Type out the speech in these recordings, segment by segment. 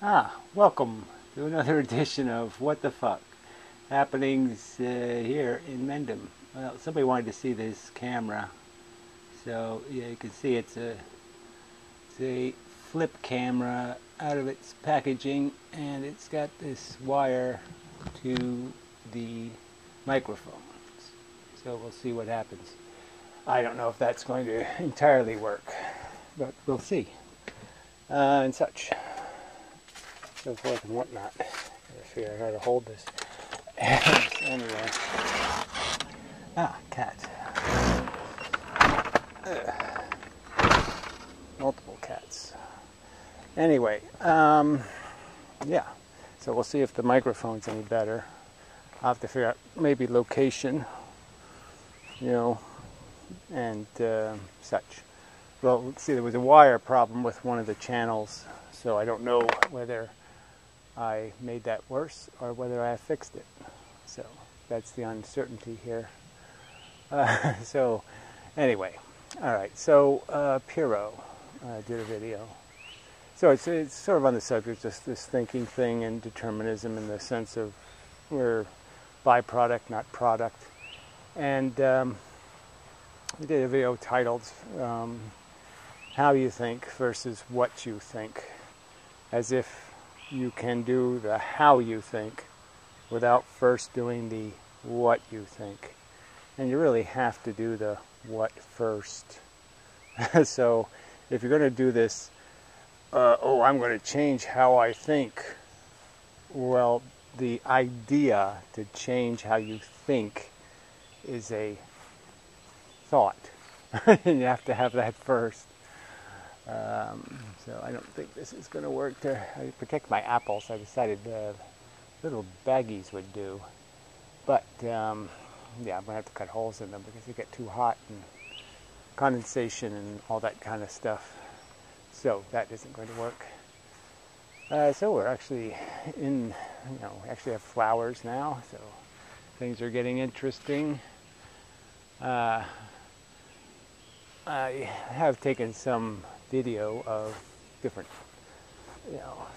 Welcome to another edition of What the Fuck Happenings here in Mendham. Well, somebody wanted to see this camera, so yeah, you can see it's a flip camera out of its packaging, and it's got this wire to the microphones. So we'll see what happens. I don't know if that's going to entirely work, but we'll see. And such. So forth and whatnot. I figure out how to hold this. Anyway. Cat. Multiple cats. Anyway, yeah. So we'll see if the microphone's any better. I'll have to figure out maybe location, and such. Well, let's see, there was a wire problem with one of the channels, so I don't know whether I made that worse or whether I fixed it. So that's the uncertainty here. So anyway, all right. So Piro did a video. So it's sort of on the subject, just this thinking thing and determinism in the sense of we're byproduct, not product. And we did a video titled How You Think versus What You Think, as if you can do the how you think without first doing the what you think. And you really have to do the what first. So if you're going to do this, I'm going to change how I think. Well, the idea to change how you think is a thought. And you have to have that first. So I don't think this is going to work to protect my apples. I decided little baggies would do. But, yeah, I'm going to have to cut holes in them because they get too hot and condensation and all that kind of stuff. So that isn't going to work. So we're actually we actually have flowers now, so things are getting interesting. I have taken some video of different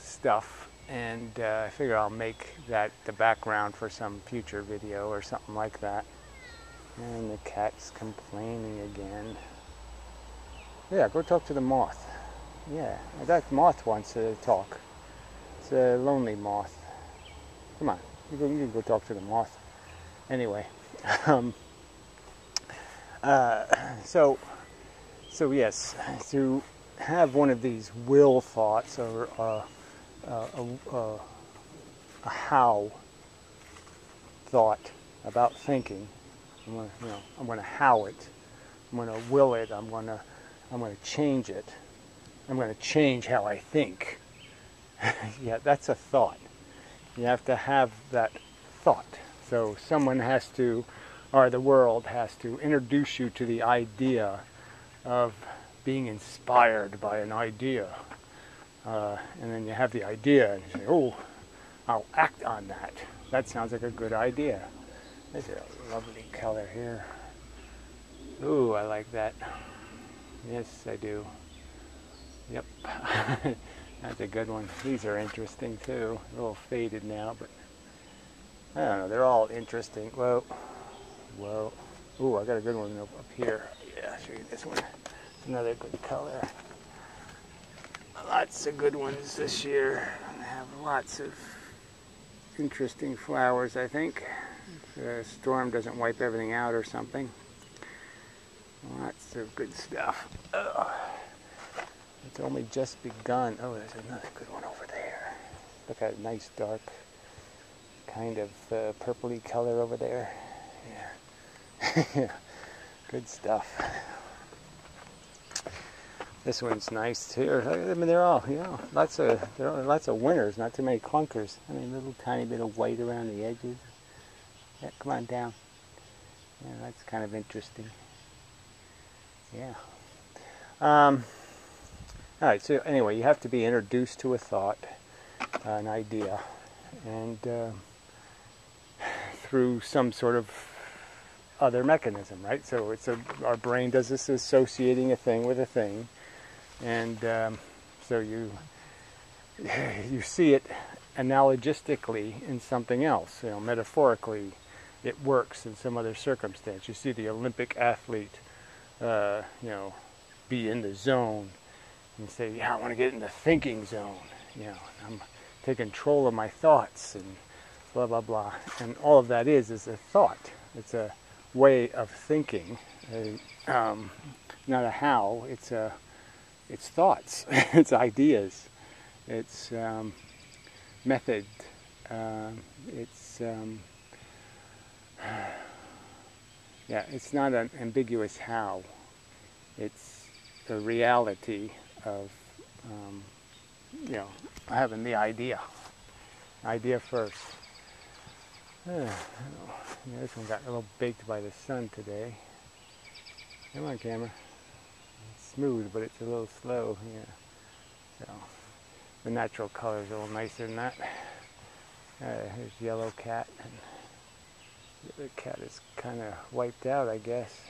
stuff, and I figure I'll make that the background for some future video or something like that. And the cat's complaining again. Yeah, go talk to the moth. Yeah, that moth wants to talk. It's a lonely moth. Come on, you can go talk to the moth. Anyway, so yes, to have one of these will thoughts or a how thought about thinking. I'm going to how it. I'm going to will it. I'm going to change it. I'm going to change how I think. Yeah, that's a thought. You have to have that thought. So someone has to, or the world has to, introduce you to the idea of being inspired by an idea. And then you have the idea and you say, oh, I'll act on that. That sounds like a good idea. This is a lovely color here. Ooh, I like that. Yes, I do. Yep. That's a good one. These are interesting too. A little faded now, but I don't know. They're all interesting. Whoa. Whoa. Ooh, I got a good one up here. Yeah, I'll show you this one. Another good color. Lots of good ones this year. I have lots of interesting flowers, I think. If the storm doesn't wipe everything out or something. Lots of good stuff. Ugh. It's only just begun. Oh, there's another good one over there. Look at a nice dark kind of purpley color over there. Yeah. Yeah. Good stuff. This one's nice too. I mean, they're all, there are lots of winners, not too many clunkers. I mean, a little tiny bit of white around the edges. Yeah, come on down. Yeah, that's kind of interesting. Yeah. All right, so anyway, you have to be introduced to a thought, an idea, and through some sort of other mechanism, right? So our brain does this associating a thing with a thing, and so you you see it analogistically in something else. You know, metaphorically, it works in some other circumstance. You see the Olympic athlete, you know, be in the zone and say, yeah, I want to get in the thinking zone. You know, I'm taking control of my thoughts and blah, blah, blah. And all of that is a thought. It's a way of thinking, not a how. It's thoughts. It's ideas. It's method. It's yeah. It's not an ambiguous how. It's the reality of you know, having the idea. Idea first. Yeah, this one got a little baked by the sun today. Come on, camera. It's smooth, but it's a little slow. Yeah. So the natural color is a little nicer than that. Here's yellow cat, and the other cat is kind of wiped out, I guess.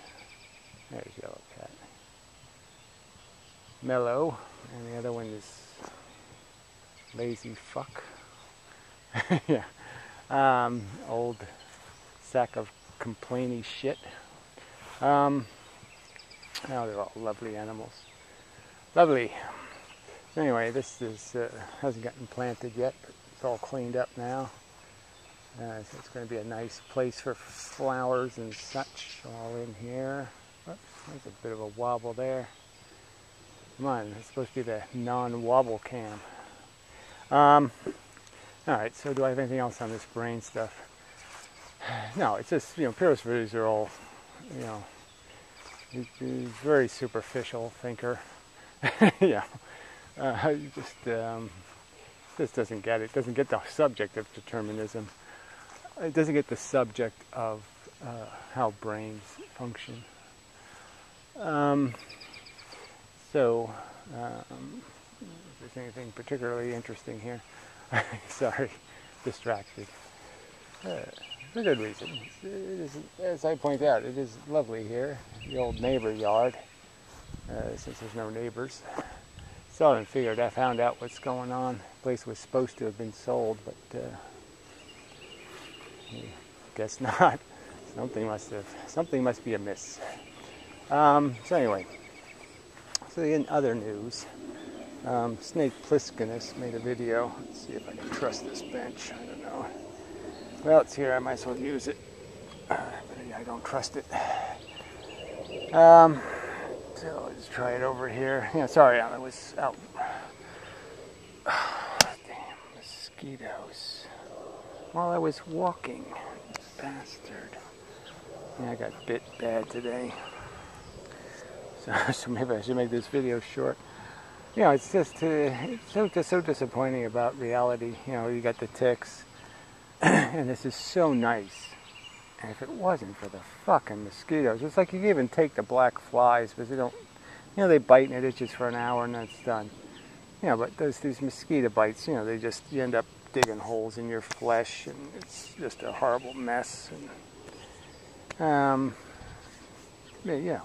There's yellow cat. Mellow, and the other one is lazy fuck. Yeah. Old sack of complainy shit. Now they're all lovely animals. Lovely. So anyway, this is hasn't gotten planted yet, but it's all cleaned up now. So it's going to be a nice place for flowers and such, all in here. Oops, there's a bit of a wobble there. Come on, it's supposed to be the non-wobble cam. Alright, so do I have anything else on this brain stuff? No, it's just, you know, Piero's videos are all, you know, he's a very superficial thinker. Yeah. He just doesn't get it. Doesn't get the subject of determinism. It doesn't get the subject of how brains function. So, if there's anything particularly interesting here. Sorry, distracted. For good reason. It is, as I point out, it is lovely here. The old neighbor yard, since there's no neighbors. Still haven't figured. I found out what's going on. The place was supposed to have been sold, but guess not. Something must be amiss. So anyway, so in other news. Snake Pliskinus made a video. Let's see if I can trust this bench. I don't know. Well, it's here. I might as well use it. But I don't trust it. So let's try it over here. Yeah, sorry, I was out. Damn, mosquitoes. While I was walking. Bastard. Yeah, I got bit bad today. So maybe I should make this video short. You know, it's just so disappointing about reality. You know, you got the ticks, and this is so nice. And if it wasn't for the fucking mosquitoes, it's like you can even take the black flies, because they don't, you know, they bite and it itches for an hour and then it's done. You know, but these mosquito bites, you know, you end up digging holes in your flesh, and it's just a horrible mess. And, you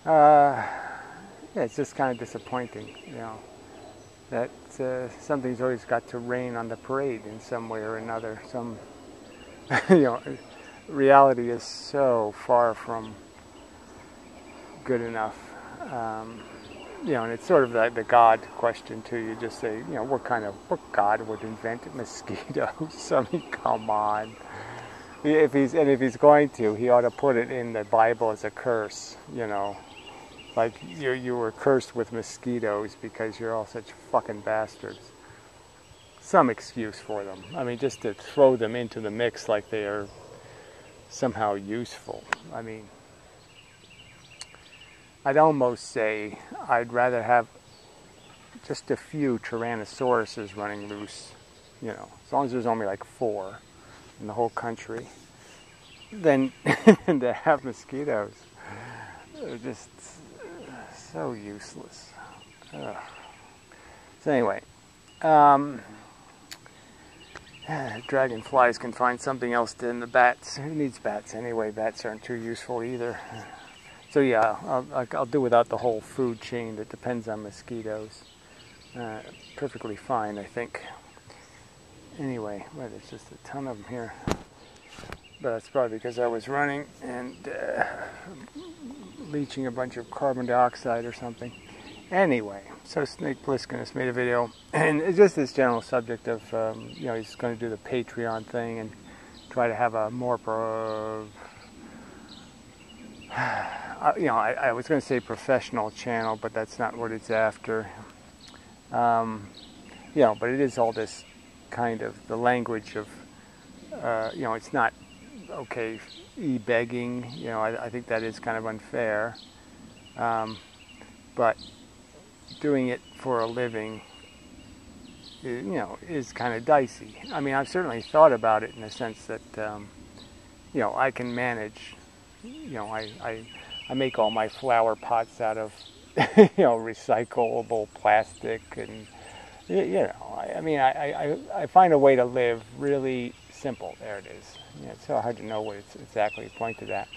know. Yeah, it's just kind of disappointing, you know, that something's always got to rain on the parade in some way or another. You know, reality is so far from good enough. You know, and it's sort of the God question too. You just say, you know, what God would invent mosquitoes? I mean, come on. If he's going to, he ought to put it in the Bible as a curse, you know. Like, you were cursed with mosquitoes because you're all such fucking bastards. Some excuse for them. I mean, just to throw them into the mix like they are somehow useful. I mean, I'd almost say I'd rather have just a few Tyrannosauruses running loose, you know, as long as there's only like 4 in the whole country, than to have mosquitoes. They're just so useless. Ugh. So anyway, dragonflies can find something else than the bats. Who needs bats anyway? Bats aren't too useful either. So yeah, I'll do without the whole food chain that depends on mosquitoes. perfectly fine, I think. Anyway, well, there's just a ton of them here. But that's probably because I was running and leaching a bunch of carbon dioxide or something. Anyway, so Snake Plissken has made a video, and it's just this general subject of, you know, he's going to do the Patreon thing and try to have a more, you know, I was going to say professional channel, but that's not what it's after. You know, but it is all this kind of the language of, you know, it's not, okay, e-begging, you know, I think that is kind of unfair. But doing it for a living, you know, is kind of dicey. I mean, I've certainly thought about it in the sense that, you know, I can manage, you know, I make all my flower pots out of, you know, recyclable plastic, and, you know, I mean, I find a way to live really simple. There it is. You know, it's so hard to know what it's exactly pointed at.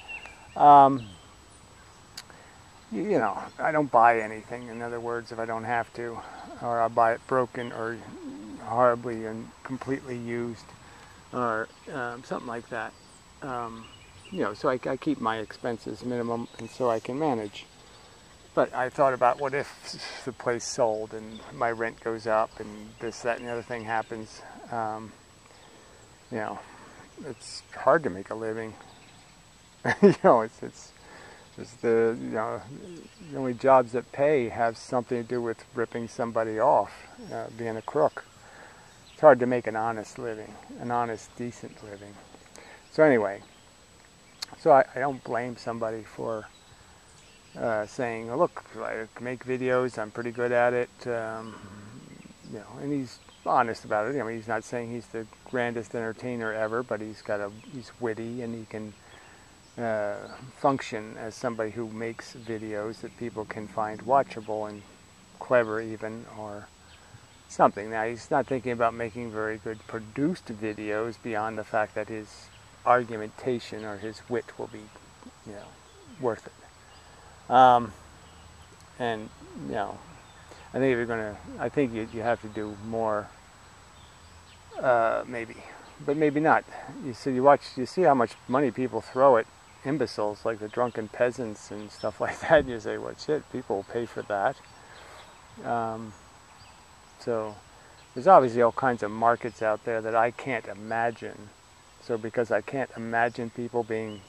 You know, I don't buy anything, in other words, if I don't have to, or I buy it broken or horribly and completely used, or something like that. You know, so I keep my expenses minimum, and so I can manage. But I thought about, what if the place sold and my rent goes up and this, that, and the other thing happens. You know, it's hard to make a living. You know, it's the, you know, the only jobs that pay have something to do with ripping somebody off, being a crook. It's hard to make an honest living, an honest, decent living. So anyway, so I don't blame somebody for saying, oh, look, I make videos, I'm pretty good at it, you know, and he's honest about it. I mean, he's not saying he's the grandest entertainer ever, but he's witty, and he can function as somebody who makes videos that people can find watchable and clever even, or something. Now, he's not thinking about making very good produced videos beyond the fact that his argumentation or his wit will be, you know, worth it. And, you know, I think if you're going to, I think you have to do more, maybe, but maybe not. You see how much money people throw at imbeciles like the drunken peasants and stuff like that, and you say, well, shit, people will pay for that. So there's obviously all kinds of markets out there that I can't imagine. So because I can't imagine people being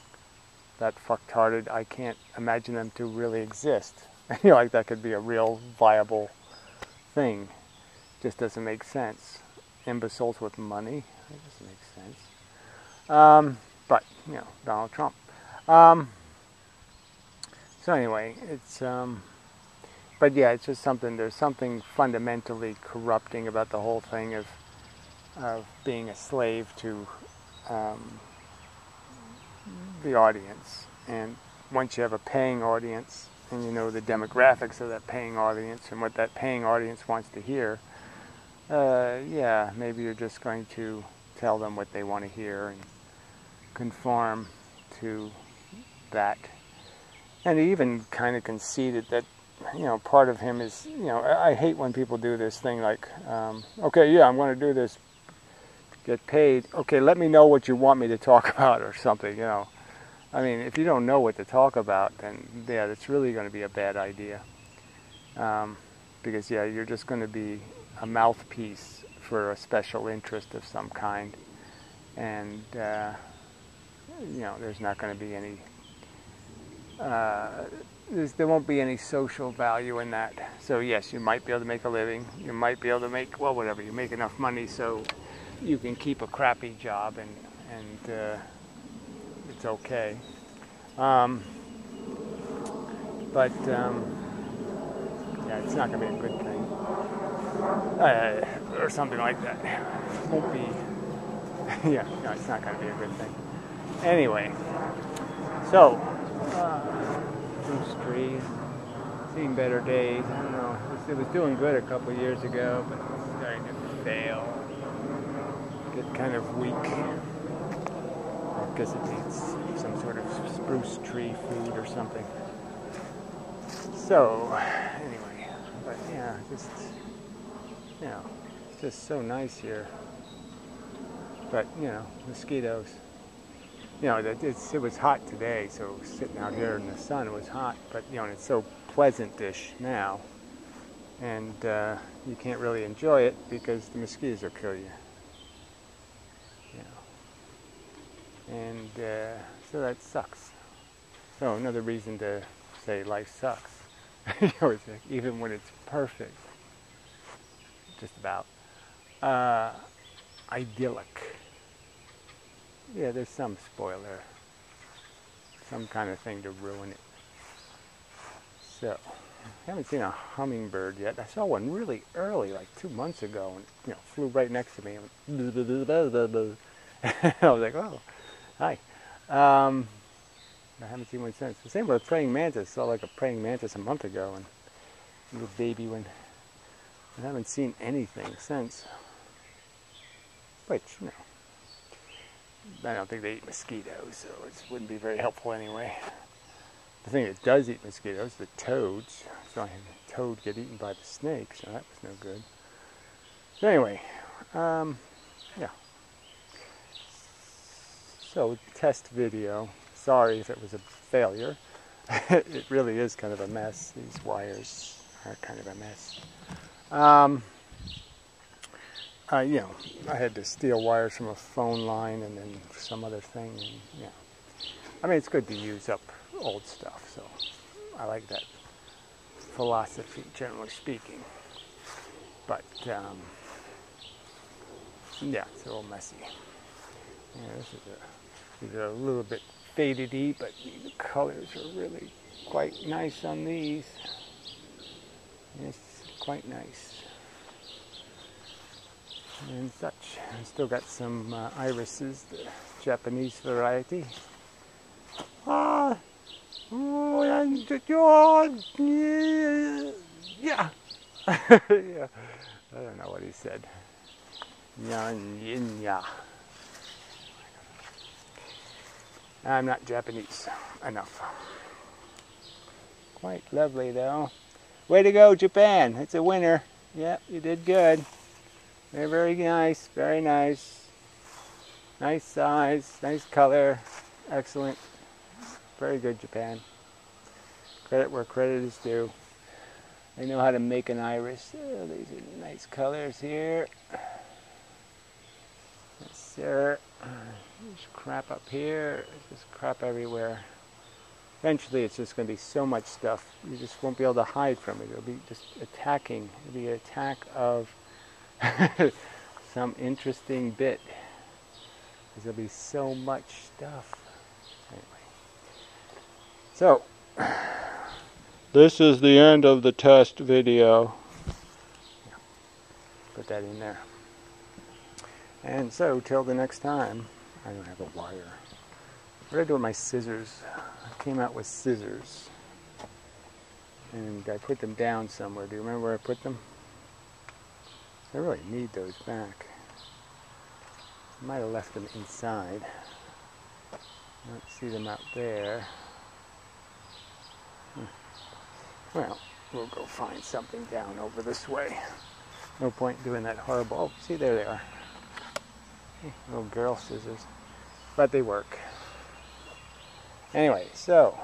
that fucktarded, I can't imagine them to really exist. You know, like that could be a real viable thing. Just doesn't make sense. Imbeciles with money, that doesn't make sense. But, you know, Donald Trump. So anyway, it's, but yeah, it's just something, there's something fundamentally corrupting about the whole thing of being a slave to the audience. And once you have a paying audience, and you know the demographics of that paying audience and what that paying audience wants to hear, yeah, maybe you're just going to tell them what they want to hear and conform to that. And he even kind of conceded that, you know, part of him is, you know, I hate when people do this thing like, okay, yeah, I'm going to do this, get paid. Okay, let me know what you want me to talk about or something, you know. I mean, if you don't know what to talk about, then, yeah, that's really going to be a bad idea. Because, yeah, you're just going to be a mouthpiece for a special interest of some kind. And, you know, there's not going to be any, there won't be any social value in that. So, yes, you might be able to make a living. You might be able to make, well, whatever, you make enough money so you can keep a crappy job and it's okay. But, yeah, it's not going to be a good thing. Or something like that. It won't be, yeah, no, it's not going to be a good thing. Anyway, so, Bruce Tree, seeing better days. I don't know, it was doing good a couple of years ago, but it's starting to fail. Get kind of weak. I guess it needs some sort of spruce tree food or something. So, anyway, but yeah, just you know, it's just so nice here. But, you know, mosquitoes. You know, it was hot today, so sitting out here in the sun was hot. But, you know, and it's so pleasant-ish now. And you can't really enjoy it because the mosquitoes will kill you. You know. And so that sucks. So another reason to say life sucks. You know, it's like, even when it's perfect. Just about. Idyllic. Yeah, there's some spoiler. Some kind of thing to ruin it. So, I haven't seen a hummingbird yet. I saw one really early, like 2 months ago, and you know, flew right next to me. And I was like, "Oh, hi." I haven't seen one since. The same with a praying mantis. I saw like a praying mantis a month ago, and a little baby one. I haven't seen anything since. Which, you know, I don't think they eat mosquitoes, so it wouldn't be very helpful anyway. The thing that does eat mosquitoes, the toads. So I had a toad get eaten by the snake, so that was no good. So anyway, yeah. So test video. Sorry if it was a failure. It really is kind of a mess. These wires are kind of a mess. You know, I had to steal wires from a phone line and then some other thing. And, yeah. I mean, it's good to use up old stuff, so I like that philosophy, generally speaking. But, yeah, it's a little messy. Yeah, these are a little bit faded-y, but the colors are really quite nice on these. It's quite nice. And such. I still got some irises, the Japanese variety. Yeah. Yeah. I don't know what he said. I'm not Japanese enough. Quite lovely though. Way to go, Japan. It's a winner. Yep, you did good. They're very nice, very nice. Nice size, nice color. Excellent. Very good, Japan. Credit where credit is due. They know how to make an iris. Oh, these are nice colors here. Yes, sir. There's crap up here. There's just crap everywhere. Eventually, it's just going to be so much stuff. You just won't be able to hide from it. It'll be just attacking. It'll be an attack of some interesting bit. Because there'll be so much stuff. Anyway. So, this is the end of the test video. Yeah. Put that in there. And so, till the next time, I don't have a wire. What did I do with my scissors? I came out with scissors. And I put them down somewhere. Do you remember where I put them? I really need those back. I might have left them inside. I don't see them out there. Well, we'll go find something down over this way. No point doing that horrible... Oh, see, there they are. Little girl scissors. But they work. Anyway, so...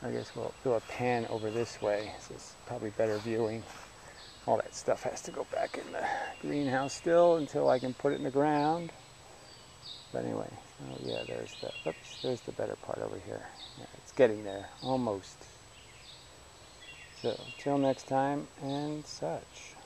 I guess we'll do a pan over this way. This is probably better viewing. All that stuff has to go back in the greenhouse still until I can put it in the ground. But anyway, oh yeah, there's the better part over here. Yeah, it's getting there, almost. So, till next time and such.